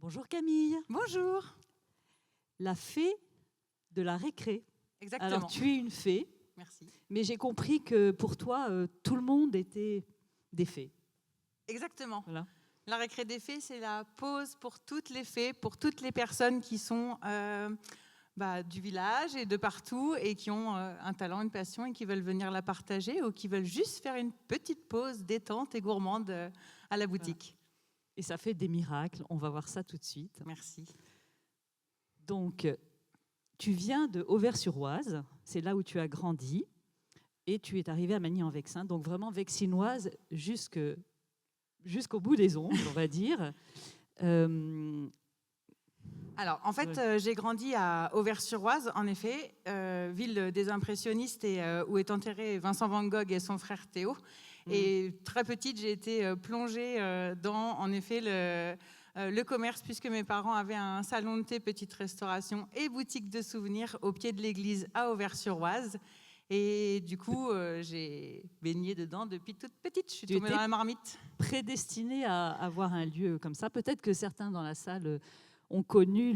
Bonjour Camille. Bonjour. La fée de la récré. Exactement. Alors tu es une fée, Merci. mais j'ai compris que pour toi, tout le monde était des fées. Exactement. Voilà. La récré des fées, c'est la pause pour toutes les fées, pour toutes les personnes qui sont du village et de partout et qui ont un talent, une passion et qui veulent venir la partager ou qui veulent juste faire une petite pause détente et gourmande à la boutique. Voilà. Et ça fait des miracles, on va voir ça tout de suite. Merci. Donc, tu viens de Auvers-sur-Oise, c'est là où tu as grandi, et tu es arrivée à Magny-en-Vexin, donc vraiment vexinoise jusqu'au bout des ongles, on va dire. Alors, en fait, j'ai grandi à Auvers-sur-Oise, en effet, ville des impressionnistes et où est enterré Vincent van Gogh et son frère Théo. Et très petite, j'ai été plongée dans, en effet, le commerce, puisque mes parents avaient un salon de thé, petite restauration et boutique de souvenirs au pied de l'église à Auvers-sur-Oise. Et du coup, j'ai baigné dedans depuis toute petite. Je suis tombée dans la marmite. Prédestinée à avoir un lieu comme ça. Peut-être que certains dans la salle ont connu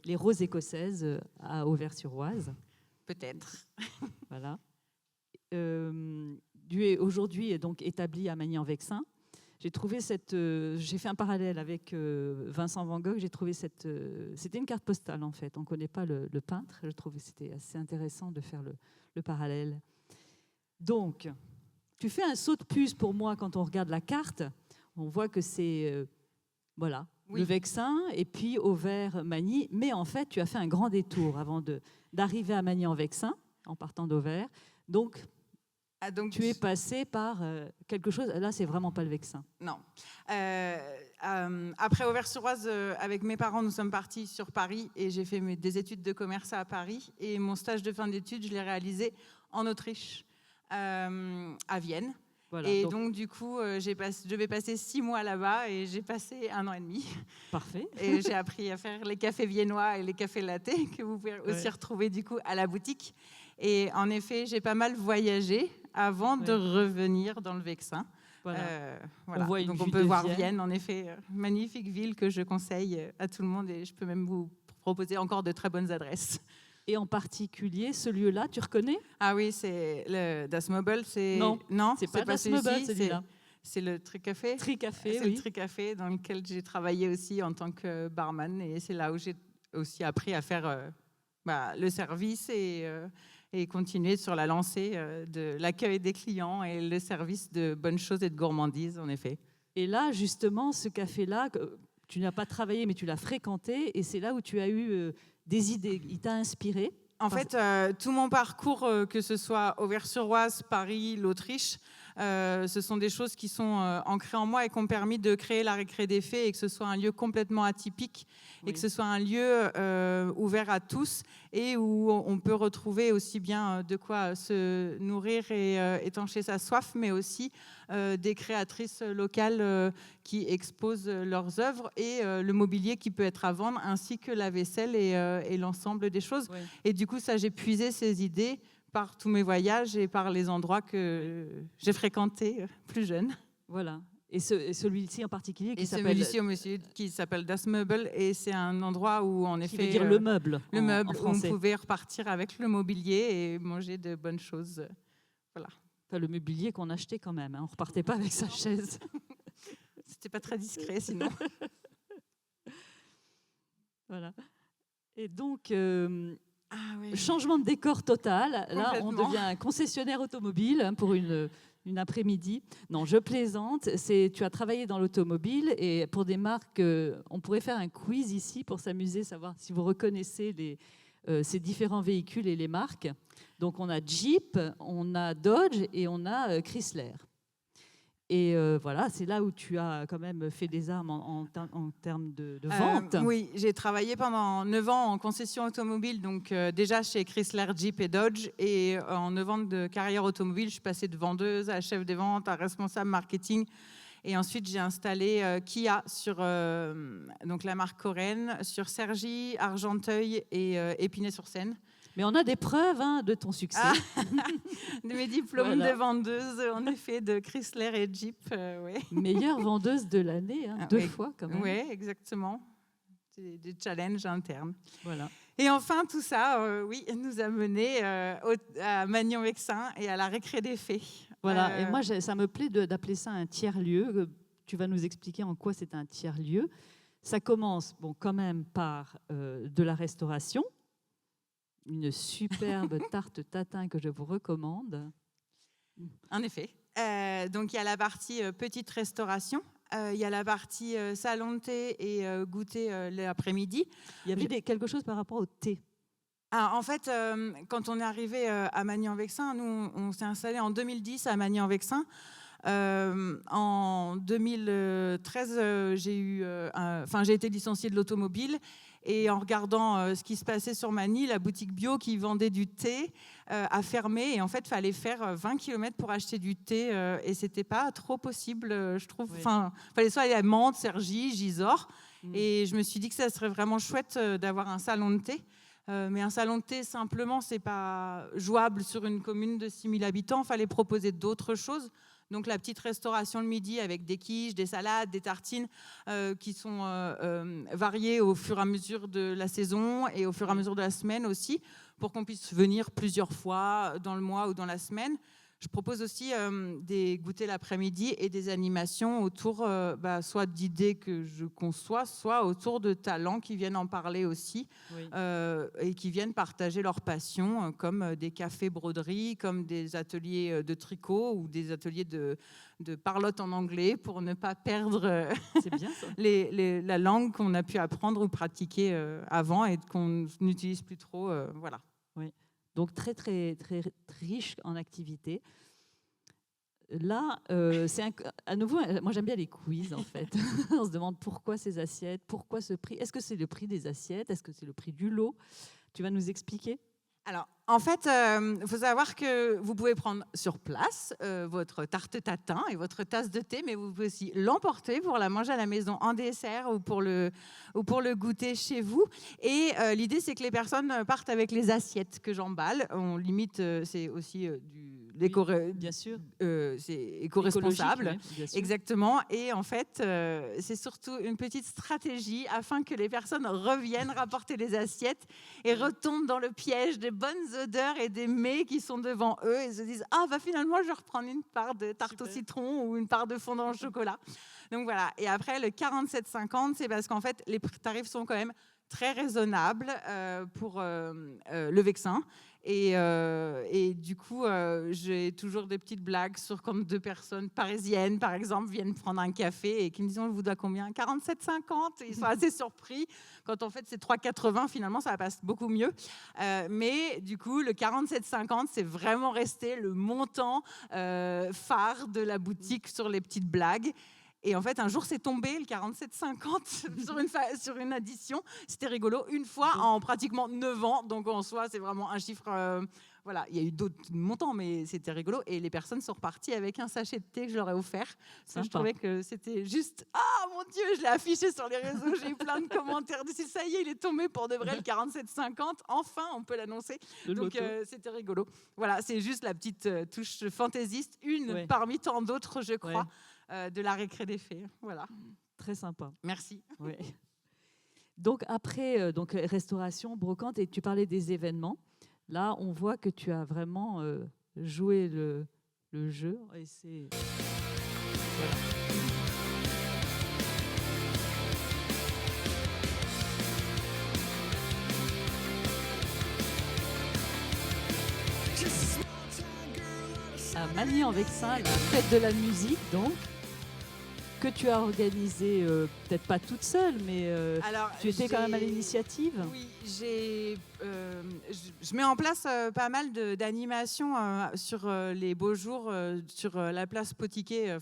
les roses écossaises à Auvers-sur-Oise. Peut-être. Voilà. Tu es aujourd'hui donc établie à Magny-en-Vexin. J'ai fait un parallèle avec Vincent van Gogh. J'ai trouvé c'était une carte postale en fait. On ne connaît pas le peintre. Je trouvais que c'était assez intéressant de faire le parallèle. Donc, tu fais un saut de puce pour moi quand on regarde la carte. On voit que c'est le Vexin et puis Auvers-Magny. Mais en fait, tu as fait un grand détour avant d'arriver à Magny-en-Vexin en partant d'Auvers. Donc, tu es passé par quelque chose. Là, c'est vraiment pas le Vexin. Non. Après Auvers-sur-Oise, avec mes parents, nous sommes partis sur Paris et j'ai fait des études de commerce à Paris. Et mon stage de fin d'études, je l'ai réalisé en Autriche, à Vienne. Voilà, et donc du coup, je vais passer 6 mois là-bas et j'ai passé 1 an et demi. Parfait. Et j'ai appris à faire les cafés viennois et les cafés latte que vous pouvez aussi retrouver du coup à la boutique. Et en effet, j'ai pas mal voyagé avant de revenir dans le Vexin. Voilà. Donc on peut voir Vienne, en effet, magnifique ville que je conseille à tout le monde et je peux même vous proposer encore de très bonnes adresses. Et en particulier, ce lieu-là, tu reconnais? Ah oui, c'est le Das Möbel. Non, c'est pas Das Möbel, celui-là. C'est le Tricafé. Tricafé, c'est le Tricafé dans lequel j'ai travaillé aussi en tant que barman. Et c'est là où j'ai aussi appris à faire le service et continuer sur la lancée de l'accueil des clients et le service de bonnes choses et de gourmandises, en effet. Et là, justement, ce café-là, tu n'as pas travaillé, mais tu l'as fréquenté. Et c'est là où tu as eu des idées. Il t'a inspiré? En fait, tout mon parcours, que ce soit Auvers-sur-Oise, Paris, l'Autriche, ce sont des choses qui sont ancrées en moi et qui ont permis de créer la récré des fées et que ce soit un lieu complètement atypique et que ce soit un lieu ouvert à tous et où on peut retrouver aussi bien de quoi se nourrir et étancher sa soif, mais aussi des créatrices locales qui exposent leurs œuvres et le mobilier qui peut être à vendre, ainsi que la vaisselle et l'ensemble des choses. Oui. Et du coup, ça, j'ai puisé ces idées par tous mes voyages et par les endroits que j'ai fréquentés plus jeune. Voilà. Et celui-ci en particulier qui s'appelle Das Möbel, et c'est un endroit où, en effet... Qui veut dire le meuble le meuble, où on pouvait repartir avec le mobilier et manger de bonnes choses. Voilà. Enfin, le mobilier qu'on achetait quand même, hein. On ne repartait pas avec sa chaise. C'était pas très discret, sinon. Voilà. Et donc... changement de décor total. Là, on devient un concessionnaire automobile pour une après-midi. Non, je plaisante. Tu as travaillé dans l'automobile et pour des marques, on pourrait faire un quiz ici pour s'amuser, savoir si vous reconnaissez ces différents véhicules et les marques. Donc, on a Jeep, on a Dodge et on a Chrysler. Et voilà, c'est là où tu as quand même fait des armes en termes de vente. Oui, j'ai travaillé pendant 9 ans en concession automobile, donc déjà chez Chrysler, Jeep et Dodge. Et en 9 ans de carrière automobile, je suis passée de vendeuse à chef des ventes, à responsable marketing. Et ensuite, j'ai installé Kia sur donc la marque coréenne, sur Cergy, Argenteuil et Épinay-sur-Seine. Mais on a des preuves de ton succès. De mes diplômes de vendeuse, en effet, de Chrysler et Jeep. Meilleure vendeuse de l'année, 2 fois quand même. Oui, exactement. C'est des challenges internes. Voilà. Et enfin, tout ça, nous a mené à Magnan-Vexin et à la récré des fées. Voilà. Et moi, ça me plaît d'appeler ça un tiers-lieu. Tu vas nous expliquer en quoi c'est un tiers-lieu. Ça commence, quand même par de la restauration. Une superbe tarte tatin que je vous recommande. En effet. Donc, il y a la partie petite restauration. Il y a la partie salon de thé et goûter l'après-midi. Il y avait quelque chose par rapport au thé. En fait, quand on est arrivé à Magnan-Vexin, nous, on s'est installé en 2010 à Magnan-Vexin. En 2013, j'ai été licenciée de l'automobile. Et en regardant ce qui se passait sur Magny, la boutique bio qui vendait du thé a fermé. Et en fait, il fallait faire 20 km pour acheter du thé. Et ce n'était pas trop possible, je trouve. Oui. Enfin, il fallait soit aller à Mantes, Cergy, Gisors. Et je me suis dit que ça serait vraiment chouette d'avoir un salon de thé. Mais un salon de thé, simplement, ce n'est pas jouable sur une commune de 6 000 habitants. Il fallait proposer d'autres choses. Donc la petite restauration le midi avec des quiches, des salades, des tartines qui sont variées au fur et à mesure de la saison et au fur et à mesure de la semaine aussi, pour qu'on puisse venir plusieurs fois dans le mois ou dans la semaine. Je propose aussi des goûters l'après-midi et des animations autour soit d'idées que je conçois, soit autour de talents qui viennent en parler aussi, oui. Et qui viennent partager leur passion, comme des cafés broderies, comme des ateliers de tricot ou des ateliers de parlotte en anglais pour ne pas perdre c'est bien, ça. la langue qu'on a pu apprendre ou pratiquer avant et qu'on n'utilise plus trop. Voilà. Oui. Donc très, très, très, très riche en activités. Là, à nouveau, moi j'aime bien les quiz en fait. On se demande pourquoi ces assiettes, pourquoi ce prix. Est-ce que c'est le prix des assiettes? Est-ce que c'est le prix du lot? Tu vas nous expliquer? Alors, en fait, il faut savoir que vous pouvez prendre sur place votre tarte tatin et votre tasse de thé, mais vous pouvez aussi l'emporter pour la manger à la maison en dessert ou pour le goûter chez vous. Et l'idée, c'est que les personnes partent avec les assiettes que j'emballe. On limite, c'est aussi bien sûr. C'est éco-responsable. Oui, exactement. Et en fait, c'est surtout une petite stratégie afin que les personnes reviennent rapporter les assiettes et retombent dans le piège des bonnes odeurs et des mets qui sont devant eux et se disent « Ah, finalement, je vais reprendre une part de tarte au citron ou une part de fondant au chocolat. » Donc voilà. Et après, le 47,50, c'est parce qu'en fait, les tarifs sont quand même très raisonnables pour le Vexin. Et du coup, j'ai toujours des petites blagues sur quand deux personnes parisiennes, par exemple, viennent prendre un café et qui me disent « On vous doit combien ?» 47,50. Ils sont assez surpris. Quand en fait, c'est 3,80, finalement, ça passe beaucoup mieux. Mais du coup, le 47,50, c'est vraiment resté le montant phare de la boutique sur les petites blagues. Et en fait, un jour, c'est tombé, le 47,50 sur une addition. C'était rigolo, une fois en pratiquement 9 ans. Donc, en soi, c'est vraiment un chiffre... voilà, il y a eu d'autres montants, mais c'était rigolo. Et les personnes sont reparties avec un sachet de thé que je leur ai offert. Je trouvais que c'était juste... Ah, mon Dieu, je l'ai affiché sur les réseaux. J'ai eu plein de commentaires. Ça y est, il est tombé pour de vrai, le 47,50. Enfin, on peut l'annoncer. Donc, c'était rigolo. Voilà, c'est juste la petite touche fantaisiste. Une parmi tant d'autres, je crois. Ouais. De la récré des fées. Voilà. Très sympa. Merci. Ouais. Donc après, restauration, brocante, et tu parlais des événements. Là, on voit que tu as vraiment joué le jeu. Et c'est... Voilà. À Magny-en-Vexin, la fête de la musique, donc, que tu as organisée, peut-être pas toute seule, mais alors, tu étais quand même à l'initiative. Oui, je mets en place pas mal d'animations sur les beaux jours, sur la place Potiquet,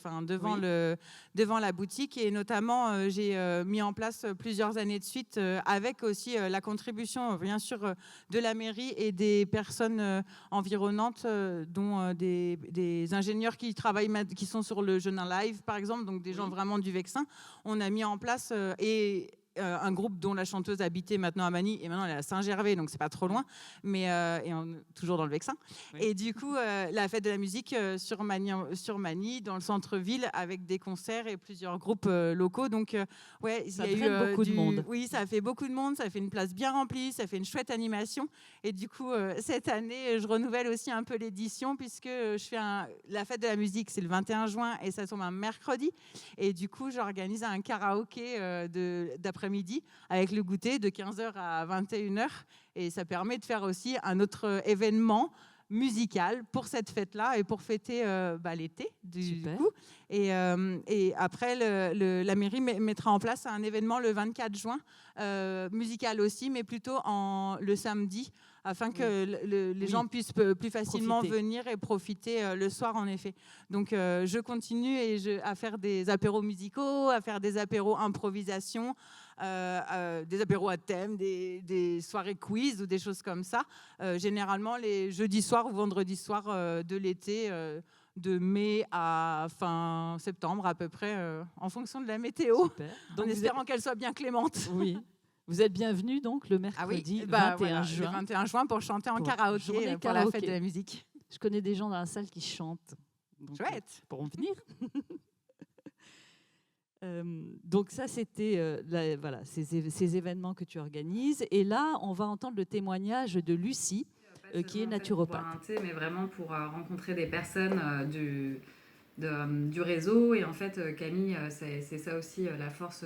devant la boutique. Et notamment, j'ai mis en place plusieurs années de suite, avec aussi la contribution, bien sûr, de la mairie et des personnes environnantes, dont des ingénieurs qui travaillent, qui sont sur le Jeunin Live, par exemple, donc des gens vraiment du Vexin. On a mis en place et un groupe dont la chanteuse habitait maintenant à Manille et maintenant elle est à Saint-Gervais, donc c'est pas trop loin, mais toujours dans le Vexin. Oui. Et du coup, la fête de la musique sur Manille, dans le centre-ville, avec des concerts et plusieurs groupes locaux. Donc, ouais, ça il y a eu beaucoup de monde. Oui, ça fait beaucoup de monde, ça fait une place bien remplie, ça fait une chouette animation. Et du coup, cette année, je renouvelle aussi un peu l'édition puisque je fais la fête de la musique, c'est le 21 juin et ça tombe un mercredi. Et du coup, j'organise un karaoké d'après-midi avec le goûter de 15h à 21h. Et ça permet de faire aussi un autre événement musical pour cette fête-là et pour fêter l'été du coup. Et après, la mairie mettra en place un événement le 24 juin, musical aussi, mais plutôt le samedi, afin que les gens puissent plus facilement venir et profiter le soir, en effet. Donc, je continue à faire des apéros musicaux, à faire des apéros improvisation, des apéros à thème, des soirées quiz ou des choses comme ça. Généralement, les jeudis soirs ou vendredis soirs de l'été, de mai à fin septembre à peu près, en fonction de la météo, donc en espérant qu'elle soit bien clémente. Oui. Vous êtes bienvenue donc le mercredi 21 juin. Le 21 juin pour chanter en karaoké pour la fête de la musique. Je connais des gens dans la salle qui chantent. Donc, chouette. Pour venir. Donc ça, c'était ces événements que tu organises. Et là, on va entendre le témoignage de Lucie, qui est naturopathe. Pour boire un thé, mais vraiment pour rencontrer des personnes du réseau. Et en fait, Camille, c'est ça aussi la force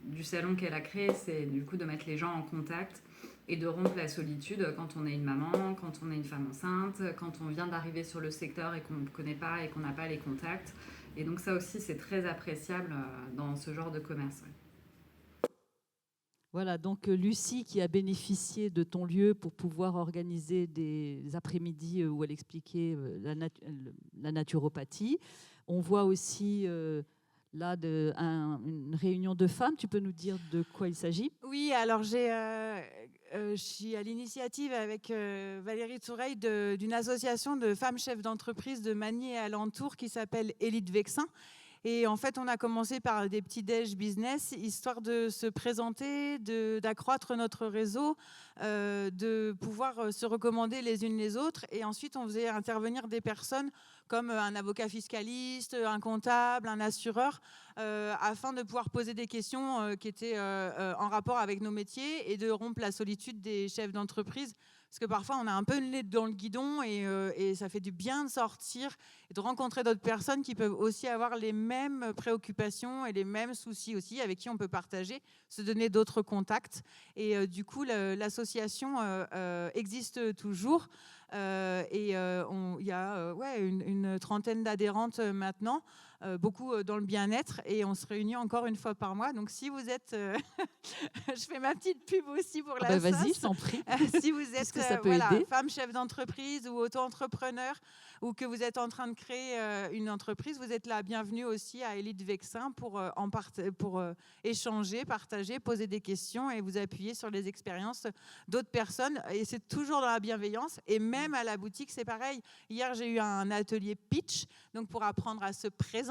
du salon qu'elle a créé, c'est du coup de mettre les gens en contact et de rompre la solitude quand on est une maman, quand on est une femme enceinte, quand on vient d'arriver sur le secteur et qu'on ne connaît pas et qu'on n'a pas les contacts. Et donc ça aussi, c'est très appréciable dans ce genre de commerce. Ouais. Voilà, donc Lucie qui a bénéficié de ton lieu pour pouvoir organiser des après-midi où elle expliquait la naturopathie. On voit aussi là une réunion de femmes. Tu peux nous dire de quoi il s'agit ? Oui, alors je suis à l'initiative avec Valérie Toureille d'une association de femmes chefs d'entreprise de Manille et alentour qui s'appelle Élite Vexin. Et en fait, on a commencé par des petits déj business, histoire de se présenter, d'accroître notre réseau, de pouvoir se recommander les unes les autres. Et ensuite, on faisait intervenir des personnes comme un avocat fiscaliste, un comptable, un assureur, afin de pouvoir poser des questions qui étaient en rapport avec nos métiers et de rompre la solitude des chefs d'entreprise. Parce que parfois, on a un peu le nez dans le guidon et ça fait du bien de sortir et de rencontrer d'autres personnes qui peuvent aussi avoir les mêmes préoccupations et les mêmes soucis aussi, avec qui on peut partager, se donner d'autres contacts. Et du coup, l'association existe toujours. Il y a une trentaine d'adhérentes maintenant, beaucoup dans le bien-être, et on se réunit encore une fois par mois. Donc si vous êtes, je fais ma petite pub aussi pour la vas-y, je t'en prie. Si vous êtes femme chef d'entreprise ou auto-entrepreneur, ou que vous êtes en train de créer une entreprise, vous êtes la bienvenue aussi à Élite Vexin pour échanger, partager, poser des questions et vous appuyer sur les expériences d'autres personnes. Et c'est toujours dans la bienveillance. Et même à la boutique, c'est pareil. Hier, j'ai eu un atelier pitch, donc pour apprendre à se présenter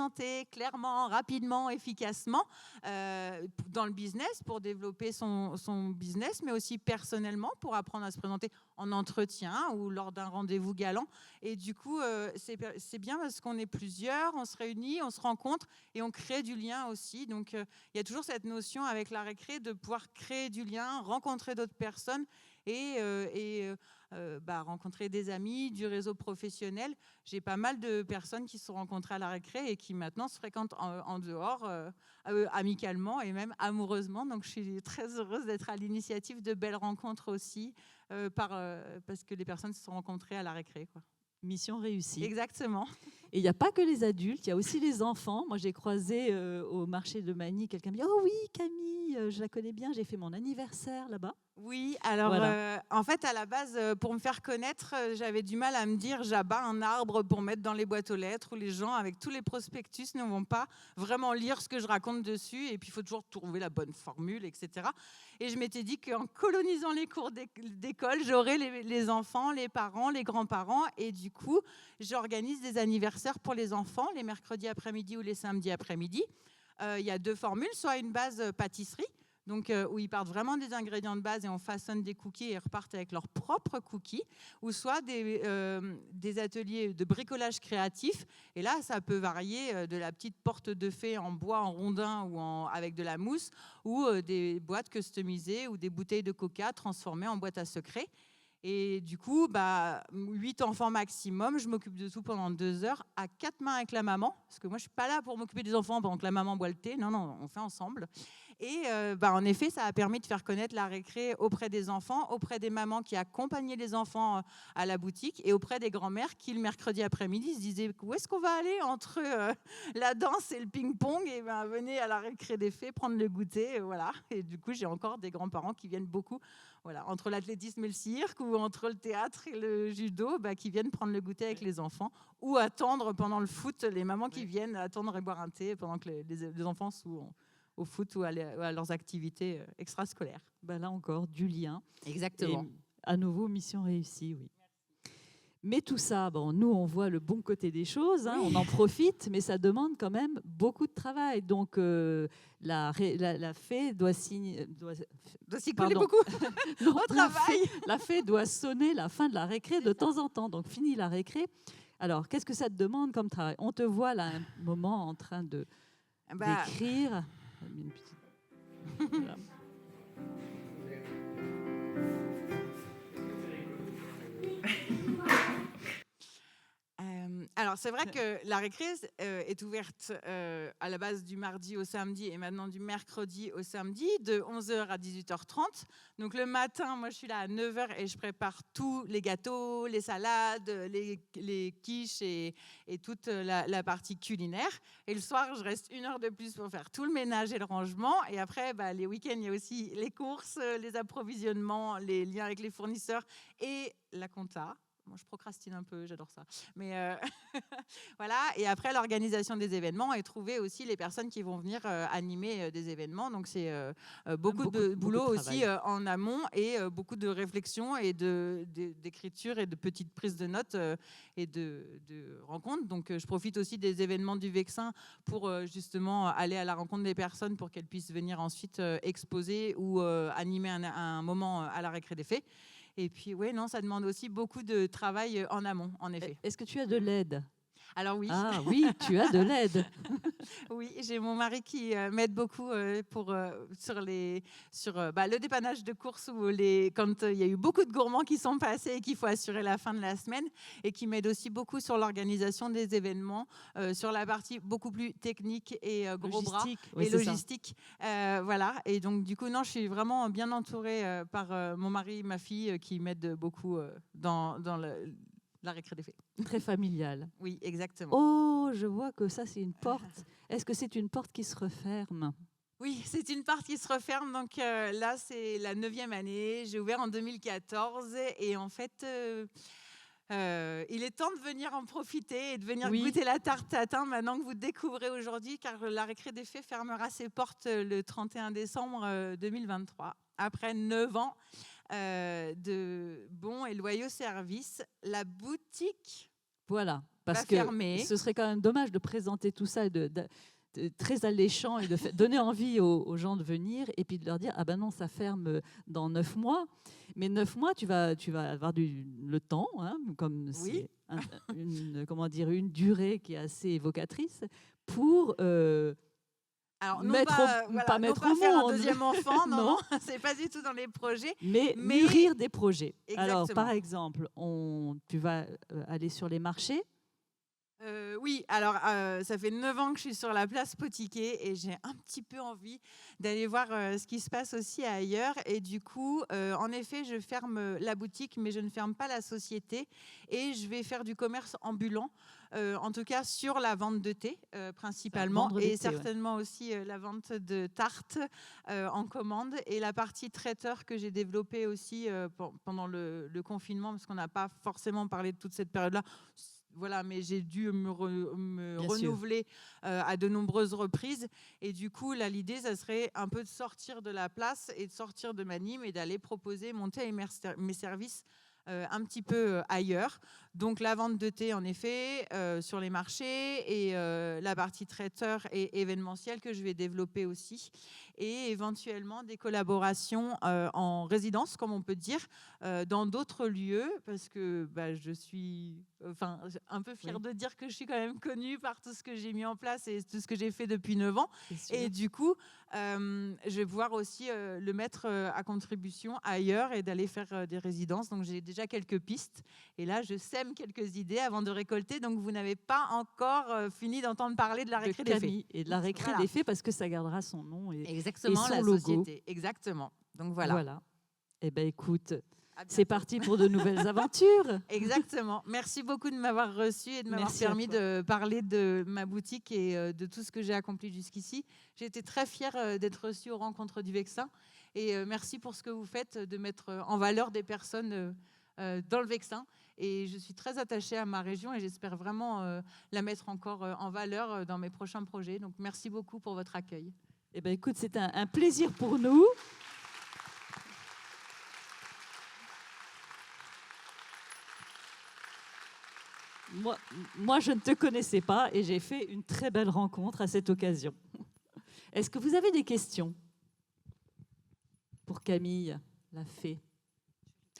clairement, rapidement, efficacement dans le business, pour développer son business, mais aussi personnellement pour apprendre à se présenter en entretien ou lors d'un rendez-vous galant. Et du coup, c'est bien parce qu'on est plusieurs, on se réunit, on se rencontre et on crée du lien aussi. Donc, il y a toujours cette notion avec la récré de pouvoir créer du lien, rencontrer d'autres personnes et rencontrer des amis, du réseau professionnel. J'ai pas mal de personnes qui se sont rencontrées à la récré et qui maintenant se fréquentent en dehors, amicalement et même amoureusement. Donc, je suis très heureuse d'être à l'initiative de belles rencontres aussi, parce que les personnes se sont rencontrées à la récré, quoi. Mission réussie. Exactement. Et il n'y a pas que les adultes, il y a aussi les enfants. Moi, j'ai croisé au marché de Manille, quelqu'un me dit « Oh oui, Camille, je la connais bien, j'ai fait mon anniversaire là-bas. » Oui, alors voilà. En fait, à la base, pour me faire connaître, j'avais du mal à me dire j'abats un arbre pour mettre dans les boîtes aux lettres où les gens, avec tous les prospectus, ne vont pas vraiment lire ce que je raconte dessus. Et puis, il faut toujours trouver la bonne formule, etc. Et je m'étais dit qu'en colonisant les cours d'école, j'aurais les enfants, les parents, les grands-parents. Et du coup, j'organise des anniversaires pour les enfants les mercredis après-midi ou les samedis après-midi. il y a 2 formules, soit une base pâtisserie, donc où ils partent vraiment des ingrédients de base et on façonne des cookies et repartent avec leurs propres cookies, ou soit des ateliers de bricolage créatif. Et là, ça peut varier de la petite porte de fée en bois, en rondin ou avec de la mousse, ou des boîtes customisées ou des bouteilles de coca transformées en boîte à secrets. Et du coup, 8 enfants maximum, je m'occupe de tout pendant 2 heures, à 4 mains avec la maman, parce que moi, je ne suis pas là pour m'occuper des enfants pendant que la maman boit le thé. Non, non, on fait ensemble. Et en effet, ça a permis de faire connaître la récré auprès des enfants, auprès des mamans qui accompagnaient les enfants à la boutique et auprès des grands-mères qui, le mercredi après-midi, se disaient où est-ce qu'on va aller entre la danse et le ping-pong. Et venez à la récré des fées prendre le goûter. Voilà. Et du coup, j'ai encore des grands-parents qui viennent beaucoup, voilà, entre l'athlétisme et le cirque, ou entre le théâtre et le judo, qui viennent prendre le goûter avec les enfants, ou attendre pendant le foot, les mamans qui viennent attendre et boire un thé pendant que les enfants sont au foot ou à leurs activités extrascolaires. Là encore, du lien. Exactement. Et à nouveau, mission réussie, oui. Mais tout ça, nous, on voit le bon côté des choses, hein, on en profite, mais ça demande quand même beaucoup de travail. Donc, la fée doit s'y coller beaucoup au travail. La fée doit sonner la fin de la récré de temps en temps. Donc, fini la récré. Alors, qu'est-ce que ça te demande comme travail? On te voit là un moment en train d'écrire. Une petite... Voilà. Alors, c'est vrai que la récré est ouverte à la base du mardi au samedi et maintenant du mercredi au samedi de 11h à 18h30. Donc, le matin, moi, je suis là à 9h et je prépare tous les gâteaux, les salades, les quiches et toute la partie culinaire. Et le soir, je reste 1 heure de plus pour faire tout le ménage et le rangement. Et après, les week-ends, il y a aussi les courses, les approvisionnements, les liens avec les fournisseurs et la compta. Moi, je procrastine un peu, j'adore ça. Mais voilà. Et après, l'organisation des événements et trouver aussi les personnes qui vont venir animer des événements. Donc, c'est beaucoup de boulot aussi en amont et beaucoup de réflexion et d'écriture et de petites prises de notes et de rencontres. Donc, je profite aussi des événements du Vexin pour justement aller à la rencontre des personnes pour qu'elles puissent venir ensuite exposer ou animer un moment à la récré des fées. Et puis, oui, non, ça demande aussi beaucoup de travail en amont, en effet. Est-ce que tu as de l'aide? Alors oui. Ah oui, tu as de l'aide. Oui, j'ai mon mari qui m'aide beaucoup sur le dépannage de courses ou quand il y a eu beaucoup de gourmands qui sont passés et qu'il faut assurer la fin de la semaine, et qui m'aide aussi beaucoup sur l'organisation des événements, sur la partie beaucoup plus technique et gros bras et logistique. Voilà. Et donc du coup, non, je suis vraiment bien entourée par mon mari, ma fille, qui m'aide beaucoup dans la récré des fées. Très familiale. Oui, exactement. Oh, je vois que ça, c'est une porte. Est-ce que c'est une porte qui se referme? Oui, c'est une porte qui se referme. Donc là, c'est la 9e année. J'ai ouvert en 2014. Et en fait, il est temps de venir en profiter et de venir goûter la tarte tatin maintenant que vous découvrez aujourd'hui, car la récré des fées fermera ses portes le 31 décembre 2023, après 9 ans. De bons et loyaux services. La boutique parce que fermer. Ce serait quand même dommage de présenter tout ça très alléchant et de donner envie aux gens de venir et puis de leur dire non, ça ferme dans 9 mois. Mais 9 mois, tu vas avoir le temps, hein, comme c'est une durée qui est assez évocatrice pour... Alors, pas mettre au faire monde un deuxième enfant, non. C'est pas du tout dans les projets. Mais mûrir des projets. Exactement. Alors, par exemple, tu vas aller sur les marchés. Oui, alors ça fait 9 ans que je suis sur la place Potiquet et j'ai un petit peu envie d'aller voir ce qui se passe aussi ailleurs. Et du coup, en effet, je ferme la boutique, mais je ne ferme pas la société. Et je vais faire du commerce ambulant, en tout cas sur la vente de thé principalement, et certainement aussi la vente de tartes en commande et la partie traiteur que j'ai développée aussi pendant le confinement, parce qu'on n'a pas forcément parlé de toute cette période-là. Voilà, mais j'ai dû me renouveler à de nombreuses reprises. Et du coup, là, l'idée, ça serait un peu de sortir de la place et de sortir de ma Nîmes et d'aller proposer, monter mes services un petit peu ailleurs. Donc la vente de thé, en effet, sur les marchés, et la partie traiteur et événementielle que je vais développer aussi, et éventuellement des collaborations en résidence, comme on peut dire, dans d'autres lieux, parce que je suis un peu fière de dire que je suis quand même connue par tout ce que j'ai mis en place et tout ce que j'ai fait depuis 9 ans. Et du coup, je vais pouvoir aussi le mettre à contribution ailleurs et d'aller faire des résidences. Donc j'ai déjà quelques pistes. Et là, je sème quelques idées avant de récolter. Donc vous n'avez pas encore fini d'entendre parler de la récré des fées. Et de la récré des fées, parce que ça gardera son nom et, exactement, et son la logo. société. Exactement. Donc voilà. Eh bien, écoute, c'est parti pour de nouvelles aventures. Exactement. Merci beaucoup de m'avoir reçu et de m'avoir permis de parler de ma boutique et de tout ce que j'ai accompli jusqu'ici. J'ai été très fière d'être reçue aux Rencontres du Vexin. Et merci pour ce que vous faites, de mettre en valeur des personnes dans le Vexin. Et je suis très attachée à ma région et j'espère vraiment la mettre encore en valeur dans mes prochains projets. Donc merci beaucoup pour votre accueil. Eh bien, écoute, c'est un plaisir pour nous. Moi, je ne te connaissais pas et j'ai fait une très belle rencontre à cette occasion. Est-ce que vous avez des questions pour Camille, la fée?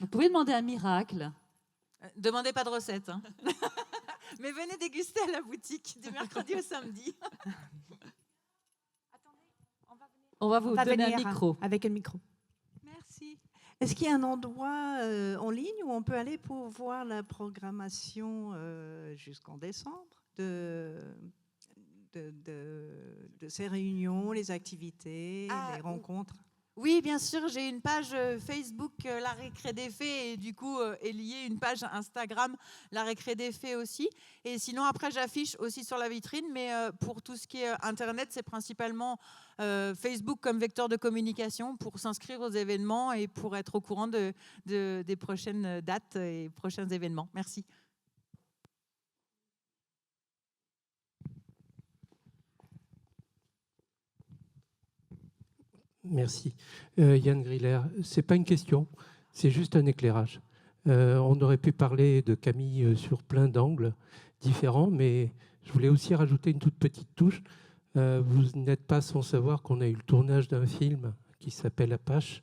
Vous pouvez demander un miracle. Demandez pas de recette. Hein. Mais venez déguster à la boutique du mercredi au samedi. Attendez, on va vous donner un micro. Avec un micro. Merci. Est-ce qu'il y a un endroit en ligne où on peut aller pour voir la programmation jusqu'en décembre de ces réunions, les activités, les rencontres? Oui, bien sûr, j'ai une page Facebook, La Récré des Fées, et du coup, est liée une page Instagram, La Récré des Fées aussi. Et sinon, après, j'affiche aussi sur la vitrine, mais pour tout ce qui est Internet, c'est principalement Facebook comme vecteur de communication pour s'inscrire aux événements et pour être au courant des prochaines dates et prochains événements. Merci. Merci. Yann Griller, ce n'est pas une question, c'est juste un éclairage. On aurait pu parler de Camille sur plein d'angles différents, mais je voulais aussi rajouter une toute petite touche. Vous n'êtes pas sans savoir qu'on a eu le tournage d'un film qui s'appelle Apache,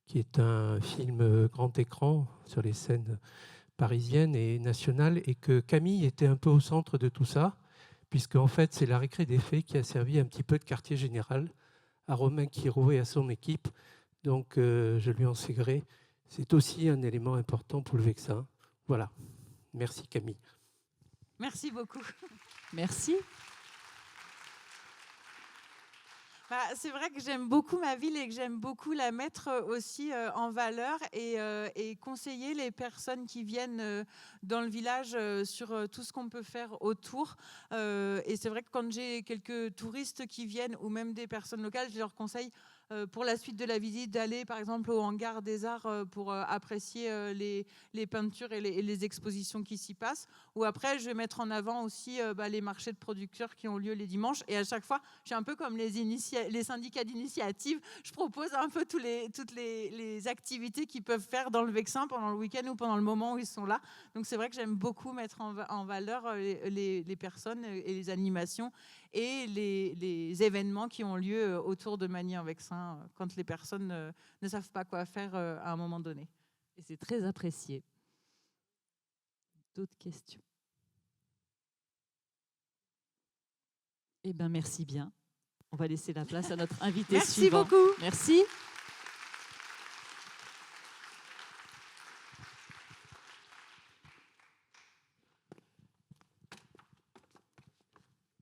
qui est un film grand écran sur les scènes parisiennes et nationales, et que Camille était un peu au centre de tout ça, puisque en fait, c'est la Récré des Fées qui a servi un petit peu de quartier général à Romain Quiraud et à son équipe. Donc, je lui en sais gré. C'est aussi un élément important pour le Vexin. Voilà. Merci Camille. Merci beaucoup. Merci. C'est vrai que j'aime beaucoup ma ville et que j'aime beaucoup la mettre aussi en valeur et conseiller les personnes qui viennent dans le village sur tout ce qu'on peut faire autour. Et c'est vrai que quand j'ai quelques touristes qui viennent ou même des personnes locales, je leur conseille pour la suite de la visite d'aller par exemple au hangar des arts pour apprécier les peintures et les expositions qui s'y passent. Ou après, je vais mettre en avant aussi les marchés de producteurs qui ont lieu les dimanches. Et à chaque fois, je suis un peu comme les syndicats d'initiative. Je propose un peu toutes les activités qu'ils peuvent faire dans le Vexin pendant le week-end ou pendant le moment où ils sont là. Donc c'est vrai que j'aime beaucoup mettre en valeur les personnes et les animations et les événements qui ont lieu autour de Magny-en-Vexin quand les personnes ne savent pas quoi faire à un moment donné. Et c'est très apprécié. D'autres questions? Eh bien, merci bien. On va laisser la place à notre invité suivant. Merci beaucoup. Merci.